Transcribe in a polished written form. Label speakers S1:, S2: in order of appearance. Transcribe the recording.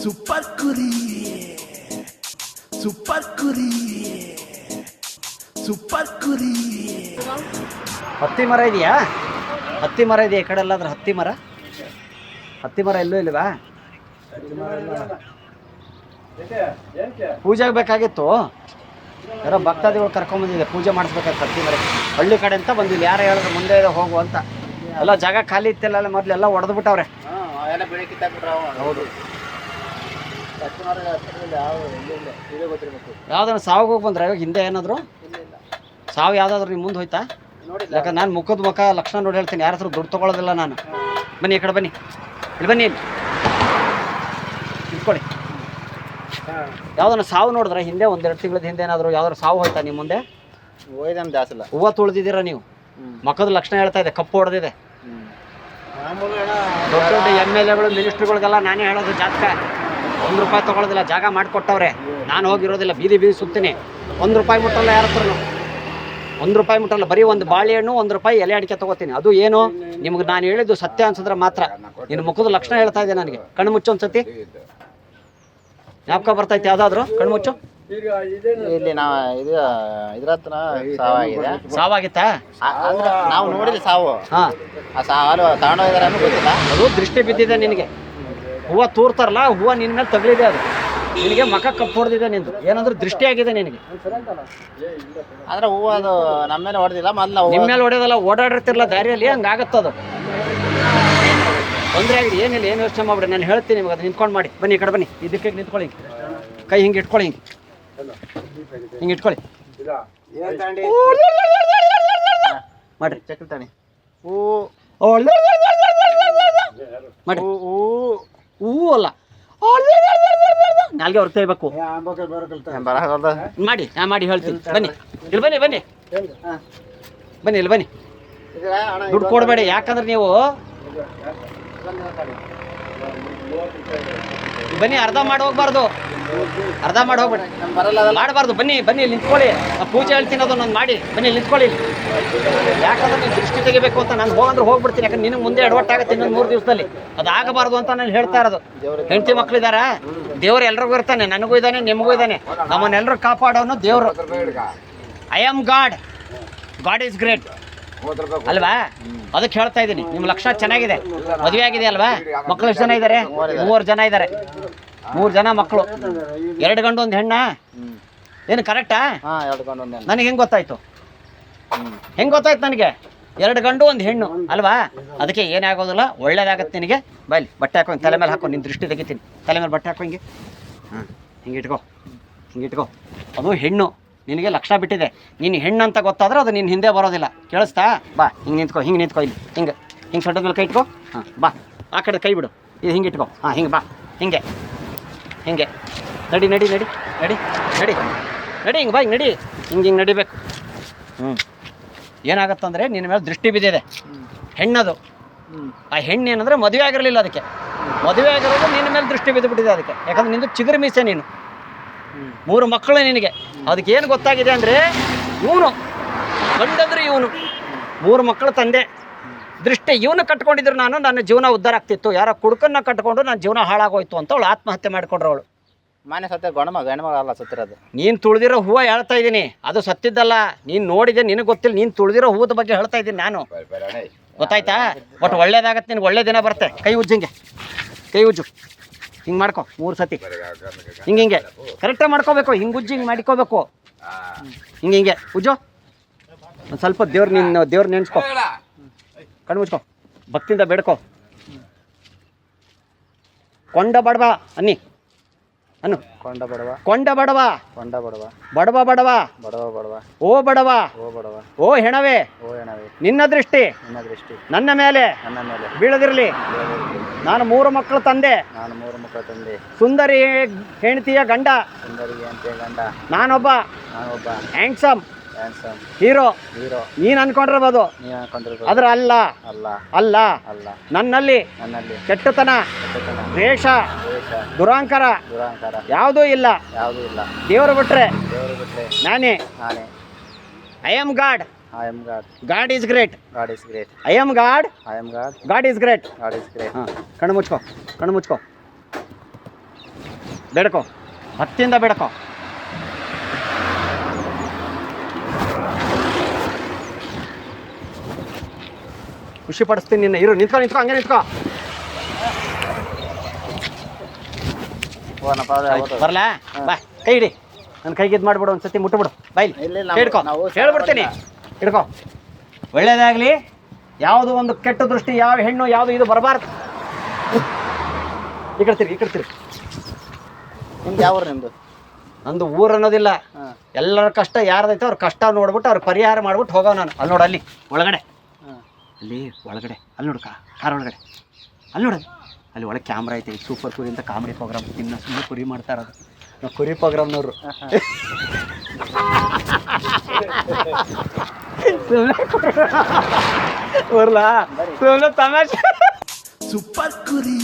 S1: Super ಕುರಿ super ಕುರಿ super ಕುರಿ.
S2: ಹತ್ತಿ ಮರ ಇದೆಯಾ? ಹತ್ತಿ ಮರ ಇದೆಯಾ ಈ ಕಡೆ ಎಲ್ಲಾದ್ರೂ? ಹತ್ತಿ ಮರ ಎಲ್ಲೂ ಇಲ್ವಾ? ಪೂಜೆಗೆ ಬೇಕಾಗಿತ್ತು, ಯಾರೋ ಭಕ್ತಾದಿಗಳು ಕರ್ಕೊಂಬಂದಿದೆ, ಪೂಜೆ ಮಾಡಿಸ್ಬೇಕಾಗಿತ್ತು ಹತ್ತಿ ಮರ. ಹಳ್ಳಿ ಕಡೆ ಅಂತ ಬಂದಿಲ್ಲ, ಯಾರು ಹೇಳಿದ್ರು ಮುಂದೆ ಇದೆ ಹೋಗು ಅಂತ. ಎಲ್ಲ ಜಾಗ ಖಾಲಿ ಇತ್ತಿಲ್ಲ, ಮೊದಲೆಲ್ಲ ಹೊಡೆದು ಬಿಟ್ಟವ್ರೆ. ಹೌದು, ಯಾವ್ದಾದ್ರು ಸಾವು ಹೋಗಿ ಬಂದ್ರೆ ಇವಾಗ ಹಿಂದೆ ಏನಾದ್ರು ಸಾವು ಯಾವ್ದಾದ್ರು ನಿಮ್ಮ ಮುಂದೆ ಹೋಯ್ತಾ? ಯಾಕಂದ್ರೆ ನಾನು ಮುಖ ಲಕ್ಷಣ ನೋಡಿ ಹೇಳ್ತೀನಿ, ಯಾರ ಹತ್ರ ದುಡ್ಡು ತೊಗೊಳೋದಿಲ್ಲ ನಾನು. ಬನ್ನಿ ಈ ಕಡೆ ಬನ್ನಿ, ಇಲ್ಲಿ ಬನ್ನಿ, ಇಲ್ಲಿ ಇಟ್ಕೊಳ್ಳಿ. ಯಾವ್ದನ್ನ ಸಾವು ನೋಡಿದ್ರೆ ಹಿಂದೆ ಒಂದೆರಡು ತಿಂಗಳದ ಹಿಂದೆ ಏನಾದ್ರು ಯಾವ್ದಾದ್ರು ಸಾವು ಹೋಯ್ತಾ ನಿಮ್ಮ ಮುಂದೆ? ಹೂವು ತುಳಿದಿದ್ದೀರಾ ನೀವು, ಮಖದ ಲಕ್ಷಣ ಹೇಳ್ತಾ ಇದೆ, ಕಪ್ಪು ಹೊಡೆದಿದೆ. ದೊಡ್ಡ ದೊಡ್ಡ MLA ಮಿನಿಸ್ಟ್ರುಗಳಿಗೆಲ್ಲ ನಾನೇ ಹೇಳೋದು ಜಾತಕ. 1 ರೂಪಾಯಿ ತೊಗೊಳೋದಿಲ್ಲ, ಜಾಗ ಮಾಡಿಕೊಟ್ಟವ್ರೆ. ನಾನು ಹೋಗಿರೋದಿಲ್ಲ, ಬೀದಿ ಸುತ್ತೀನಿ. 1 ರೂಪಾಯಿ ಮುಟ್ಟಲ್ಲ ಯಾರ ಹತ್ರನು, 1 ರೂಪಾಯಿ ಮುಟ್ಟಲ್ಲ. ಬರೀ ಒಂದು ಬಾಳೆಹಣ್ಣು 1 ರೂಪಾಯಿ ಎಲೆ ಅಡಿಕೆ ತೊಗೋತೀನಿ. ಅದು ಏನು ನಿಮ್ಗೆ ನಾನು ಹೇಳಿದ್ದು ಸತ್ಯ ಅನ್ಸಿದ್ರೆ ಮಾತ್ರ. ನಿನ್ನ ಮುಖದ ಲಕ್ಷಣ ಹೇಳ್ತಾ ಇದೆ ನನಗೆ. ಕಣ್ಣು ಮುಚ್ಚು ಒಂದ್ಸತಿ, ಜ್ಞಾಪಕ ಬರ್ತೈತೆ ಯಾವ್ದಾದ್ರು? ಕಣ್ಣು ಮುಚ್ಚು.
S3: ಇಲ್ಲಿ ನಾವು ಇದ್ರ ಹತ್ರ ಸಾವಾಗಿದೆ.
S2: ಸಾವಾಗಿತ್ತಾ?
S3: ನಾವು ನೋಡಿದ್ವಿ ಸಾವು.
S2: ಹಾ,
S3: ಆ ಸಾವು ತಗೊಂಡೋಗಿದಾರೆ ಗೊತ್ತಿಲ್ಲ.
S2: ಅದು ದೃಷ್ಟಿ ಬಿದ್ದಿದೆ ನಿನಗೆ. ಹೂವು ತೂರ್ತಾರಲ್ಲ, ಹೂವು ನಿನ್ನ ಮೇಲೆ ತಗಲಿದೆ, ಅದು ನಿನಗೆ ಮಖ ಕಪ್ಪು ಹೊಡೆದಿದೆ. ನಿಂದು ಏನಾದ್ರೂ ದೃಷ್ಟಿ ಆಗಿದೆ ನಿನಗೆ.
S3: ಅಂದ್ರೆ ಹೂವು ಅದು ನಮ್ಮ ಮೇಲೆ ಹೊಡೆದಿಲ್ಲ, ಮೊದಲು
S2: ನಿಮ್ಮ ಮೇಲೆ ಹೊಡೆಯೋದಲ್ಲ, ಓಡಾಡಿರ್ತಿರಲ್ಲ ದಾರಿಯಲ್ಲಿ, ಹಂಗಾಗತ್ತದು. ತೊಂದರೆ ಆಗಿದೆ, ಏನಿಲ್ಲ, ಏನು ಯೋಚನೆ ಮಾಡ್ಬಿಡಿ. ನಾನು ಹೇಳ್ತೀನಿ ನಿಮಗೆ, ಅದು ನಿಂತ್ಕೊಂಡು ಮಾಡಿ. ಬನ್ನಿ ಈ ಕಡೆ ಬನ್ನಿ, ಇದಕ್ಕೆ ನಿಂತ್ಕೊಳ್ಳಿ, ಕೈ ಹಿಂಗೆ ಇಟ್ಕೊಳ್ಳಿ, ಹಿಂಗೆ ಇಟ್ಕೊಳ್ಳಿ ಮಾಡ್ರಿ.
S3: ಚಕ್ರತಾಣಿ
S2: ಮಾಡಿ. ಹೂವು ಅಲ್ಲ, ನಾಲ್ಗೆ ಹೊರಗೆ ತೆಗಿಬೇಕು ಮಾಡಿ. ನಾ ಮಾಡಿ ಹೇಳ್ತೀನಿ. ಬನ್ನಿ ಇಲ್ಲಿ ಬನ್ನಿ, ಬನ್ನಿ ಬನ್ನಿ, ಇಲ್ಲಿ ಬನ್ನಿ. ದುಡ್ಡು ಕೊಡಬೇಡಿ, ಯಾಕಂದ್ರೆ ನೀವು ಬನ್ನಿ, ಅರ್ಧ ಮಾಡಿ ಹೋಗ್ಬಾರ್ದು, ಅರ್ಧ ಮಾಡಿ ಹೋಗ್ಬೇಡಿ, ಮಾಡಬಾರ್ದು. ಬನ್ನಿ ಬನ್ನಿ, ಇಲ್ಲಿ ನಿಂತ್ಕೊಳ್ಳಿ. ಪೂಜೆ ಹೇಳ್ತೀನಿ, ಅದು ನಾನು ಮಾಡಿ. ಬನ್ನಿ ಇಲ್ಲಿ ನಿಂತ್ಕೊಳ್ಳಿ. ಯಾಕಂದ್ರೆ ನೀವು ದೃಷ್ಟಿ ತೆಗಿಬೇಕು ಅಂತ ನಾನು ಹೋಗಂದ್ರೆ ಹೋಗ್ಬಿಡ್ತೀನಿ. ಯಾಕಂದ್ರೆ ನಿನಗೆ ಮುಂದೆ ಎಡವಟ್ಟಾಗುತ್ತೆ ಇನ್ನೊಂದು 3 ದಿವಸದಲ್ಲಿ. ಅದು ಆಗಬಾರ್ದು ಅಂತ ನಾನು ಹೇಳ್ತಾ ಇರೋದು. ಹೆಂಡತಿ ಮಕ್ಳಿದಾರ, ದೇವ್ರು ಎಲ್ರಿಗೂ ಇರ್ತಾನೆ, ನನಗೂ ಇದ್ದಾನೆ, ನಿಮಗೂ ಇದ್ದಾನೆ. ನಮ್ಮನ್ನೆಲ್ಲರೂ ಕಾಪಾಡೋನು ದೇವ್ರು. I am god, god is great ಅಲ್ವಾ? ಅದಕ್ಕೆ ಹೇಳ್ತಾ ಇದ್ದೀನಿ. ನಿಮ್ಮ ಲಕ್ಷಣ ಚೆನ್ನಾಗಿದೆ, ಮದುವೆ ಆಗಿದೆ ಅಲ್ವಾ? ಮಕ್ಕಳು ಎಷ್ಟು ಜನ ಇದ್ದಾರೆ? 3 ಜನ ಇದ್ದಾರೆ. 3 ಜನ ಮಕ್ಕಳು, 2 ಗಂಡು 1 ಹೆಣ್ಣ. ಏನು ಕರೆಕ್ಟಾ? ನನಗೆ ಹೆಂಗೆ ಗೊತ್ತಾಯ್ತು? ಹೆಂಗೆ ಗೊತ್ತಾಯ್ತು ನನಗೆ? 2 ಗಂಡು 1 ಹೆಣ್ಣು ಅಲ್ವಾ? ಅದಕ್ಕೆ ಏನೇ ಆಗೋದಿಲ್ಲ, ಒಳ್ಳೇದಾಗತ್ತೆ ನಿನಗೆ. ಬೈಲಿ ಬಟ್ಟೆ ಹಾಕೋ, ತಲೆ ಮೇಲೆ ಹಾಕೋ, ನಿನ್ನ ದೃಷ್ಟಿ ತೆಗಿತೀನಿ. ತಲೆ ಮೇಲೆ ಬಟ್ಟೆ ಹಾಕೋ, ಹಿಂಗೆ. ಹಿಂಗೆ ಇಟ್ಕೋ, ಹಿಂಗೆ ಇಟ್ಕೋ. ಅದು ಹೆಣ್ಣು, ನಿನಗೆ ಲಕ್ಷಣ ಬಿಟ್ಟಿದೆ. ನೀನು ಹೆಣ್ಣು ಅಂತ ಗೊತ್ತಾದ್ರೆ ಅದು ನಿನ್ನ ಹಿಂದೆ ಬರೋದಿಲ್ಲ. ಕೇಳಿಸ್ತಾ? ಬಾ, ಹಿಂಗೆ ನಿಂತ್ಕೋ, ಹಿಂಗೆ ನಿಂತ್ಕೋ, ಇಲ್ಲಿ ಹಿಂಗೆ ಹಿಂಗೆ ಸೊಟ್ಟದ ಮೇಲೆ ಕೈ ಇಟ್ಕೋ. ಬಾ, ಆ ಕಡೆ ಕೈ ಬಿಡು, ಇದು ಹಿಂಗೆ ಇಟ್ಕೋ. ಹಿಂಗೆ ಬಾ, ಹಿಂಗೆ ಹಿಂಗೆ ನಡಿ ನಡಿ ನಡಿ ನಡಿ ನಡಿ ನಡಿ, ಹಿಂಗೆ ಬಾ, ಹಿಂಗೆ ನಡಿ, ಹಿಂಗೆ ನಡಿಬೇಕು. ಏನಾಗತ್ತಂದರೆ ನಿನ್ನ ಮೇಲೆ ದೃಷ್ಟಿ ಬಿದ್ದಿದೆ. ಹೆಣ್ಣದು. ಆ ಹೆಣ್ಣು ಏನಂದರೆ ಮದುವೆ ಆಗಿರಲಿಲ್ಲ, ಅದಕ್ಕೆ ಮದುವೆ ಆಗಿರೋದು ನಿನ್ನ ಮೇಲೆ ದೃಷ್ಟಿ ಬಿದ್ದುಬಿಟ್ಟಿದೆ ಅದಕ್ಕೆ. ಯಾಕಂದ್ರೆ ನಿಂದು ಚಿಗುರು ಮೀಸೆ, ನೀನು 3 ಮಕ್ಕಳು ನಿನಗೆ. ಅದಕ್ಕೆ ಏನು ಗೊತ್ತಾಗಿದೆ ಅಂದರೆ, ಇವನು ಗಂಡಂದ್ರೆ ಇವನು 3 ಮಕ್ಕಳು ತಂದೆ. ದೃಷ್ಟಿ ಇವನು ಕಟ್ಕೊಂಡಿದ್ರು, ನನ್ನ ಜೀವನ ಉದ್ಧಾರ ಆಗ್ತಿತ್ತು. ಯಾರೋ ಕುಡುಕನ್ನ ಕಟ್ಕೊಂಡು ನನ್ನ ಜೀವನ ಹಾಳಾಗೋಯ್ತು ಅಂತ ಅವಳು ಆತ್ಮಹತ್ಯೆ ಮಾಡಿಕೊಂಡ್ರು. ಅವಳು
S3: ಮನೆ ಸತ್ಯ ಗಣಮಗ ಸತ್ತಿರೋದು.
S2: ನೀನು ತುಳಿದಿರೋ ಹೂವು ಹೇಳ್ತಾ ಇದ್ದೀನಿ, ಅದು ಸತ್ತಿದ್ದಲ್ಲ. ನೀನು ನೋಡಿದೆ, ನಿನಗೆ ಗೊತ್ತಿಲ್ಲ. ನೀನು ತುಳಿದಿರೋ ಹೂವದ ಬಗ್ಗೆ ಹೇಳ್ತಾ ಇದ್ದೀನಿ ನಾನು, ಗೊತ್ತಾಯ್ತಾ? ಒಟ್ಟು ಒಳ್ಳೇದಾಗತ್ತೆ, ನಿನಗೆ ಒಳ್ಳೆ ದಿನ ಬರುತ್ತೆ. ಕೈ ಉಜ್ಜಂಗೆ, ಕೈ ಉಜ್ಜು, ಹಿಂಗೆ ಮಾಡ್ಕೊ 3 ಸತಿ. ಹಿಂಗೆ ಹಿಂಗೆ ಕರೆಕ್ಟಾಗಿ ಮಾಡ್ಕೋಬೇಕು. ಹಿಂಗೆ ಉಜ್ಜಿ ಹಿಂಗೆ ಮಾಡ್ಕೋಬೇಕು. ಹಿಂಗೆ ಹಿಂಗೆ ಉಜ್ಜು. ಒಂದು ಸ್ವಲ್ಪ ದೇವ್ರು ನೆನೆಸ್ಕೊ, ಕಣ್ಣು ಮುಚ್ಕೊ, ಭಕ್ತಿಯಿಂದ ಬೇಡ್ಕೊ. ಕೊಂಡ ಬಡವ ಅನ್ನಿ, ಅನ್ನು.
S3: ಕೊಂಡ ಬಡವ,
S2: ಕೊಂಡ ಬಡವ,
S3: ಕೊಂಡ ಬಡವ,
S2: ಬಡವ ಬಡವ,
S3: ಬಡವ ಬಡವ,
S2: ಓ ಬಡವ,
S3: ಓ ಬಡವ,
S2: ಓ ಹೆಣವೇ,
S3: ಓ ಹೆಣವೇ,
S2: ನಿನ್ನ ದೃಷ್ಟಿ ನನ್ನ ಮೇಲೆ ಬೀಳದಿರಲಿ. ನಾನು 3 ಮಕ್ಕಳು ತಂದೆ,
S3: ನಾನು 3 ಮಕ್ಕಳ ತಂದೆ.
S2: ಸುಂದರಿ ಹೆಂಡತಿಯ ಗಂಡ,
S3: ಸುಂದರಿಗೆ ಹೆಂಡತಿಯ ಗಂಡ.
S2: ನಾನೊಬ್ಬ ಹ್ಯಾಂಡ್ಸಮ್ ಹೀರೋ. ನೀನು ಅನ್ಕೊಂಡಿರ್ಬೋದು, ಆದ್ರೆ ಅಲ್ಲ
S3: ಅಲ್ಲ
S2: ಅಲ್ಲ
S3: ಅಲ್ಲ.
S2: ನನ್ನಲ್ಲಿ ಕೆಟ್ಟತನ, ದ್ವೇಷ, ದುರಾಂಕಾರ ಯಾವುದೂ ಇಲ್ಲ. ದೇವರು ಬಿಟ್ರೆ ನಾನೇ. I am god, god is great. I am god, god is great. ಕಣ್ಣು ಮುಚ್ಕೋ, ಕಣ್ಣು ಮುಚ್ಕೋ. ಬೇಡ್ಕೊ, ಭಕ್ತಿಯಿಂದ ಬೇಡ್ಕೊ. ಖುಷಿ ಪಡಿಸ್ತೀನಿ ನಿನ್ನ. ಇರು, ನಿಂತ್ಕೊ ನಿಂತ್ಕೊ, ಹಂಗೆ ನಿಂತ್ಕೊ. ಬರಲಾ? ಬಾ, ಕೈ ಹಿಡಿ. ನನ್ನ ಕೈಗೆ ಇದು ಮಾಡ್ಬಿಡು, ಒಂದ್ಸತಿ ಮುಟ್ಬಿಡು ಬಾಯ್ಲಿ. ಹಿಡ್ಕೊ, ಹೇಳ್ಬಿಡ್ತೀನಿ. ಹಿಡ್ಕೊ. ಒಳ್ಳೇದಾಗಲಿ. ಯಾವುದು ಒಂದು ಕೆಟ್ಟ ದೃಷ್ಟಿ, ಯಾವ ಹೆಣ್ಣು ಯಾವುದು ಇದು ಬರಬಾರ್ದು. ಈ ಕಡೆ ತಿರ್ಗಿ, ಈ ಕಡೆ ತಿರ್ಗಿ.
S3: ನಿಮ್ದು ಯಾವ ಊರು ನಿಮ್ಮದು?
S2: ನಂದು ಊರು ಅನ್ನೋದಿಲ್ಲ. ಎಲ್ಲರ ಕಷ್ಟ ಯಾರ್ದೈತೆ ಅವ್ರ ಕಷ್ಟ ನೋಡ್ಬಿಟ್ಟು ಅವ್ರ ಪರಿಹಾರ ಮಾಡ್ಬಿಟ್ಟು ಹೋಗೋ ನಾನು. ಅಲ್ಲಿ ನೋಡು, ಅಲ್ಲಿ ಒಳಗಡೆ, ಅಲ್ಲಿ ಒಳಗಡೆ, ಅಲ್ಲಿ ನೋಡು, ಕಾರ್ ಒಳಗಡೆ, ಅಲ್ಲಿ ನೋಡು, ಅಲ್ಲಿ ಒಳಗೆ ಕ್ಯಾಮ್ರಾ ಐತೆ. ಸೂಪರ್ ಕುರಿ ಅಂತ ಕಾಮಿಡಿ ಪ್ರೋಗ್ರಾಮ್. ಇನ್ನು ಸುಮ್ಮನೆ ಕುರಿ ಮಾಡ್ತಾ ಇರೋದು ನಾವು, ಕುರಿ ಪ್ರೋಗ್ರಾಮ್ನವರು. ಸುಮ್ಮನೆ ಬರಲಾ? ಸುಮ್ಮನೆ ತಮಾಷೆ.
S1: ಸೂಪರ್ ಕುರಿ.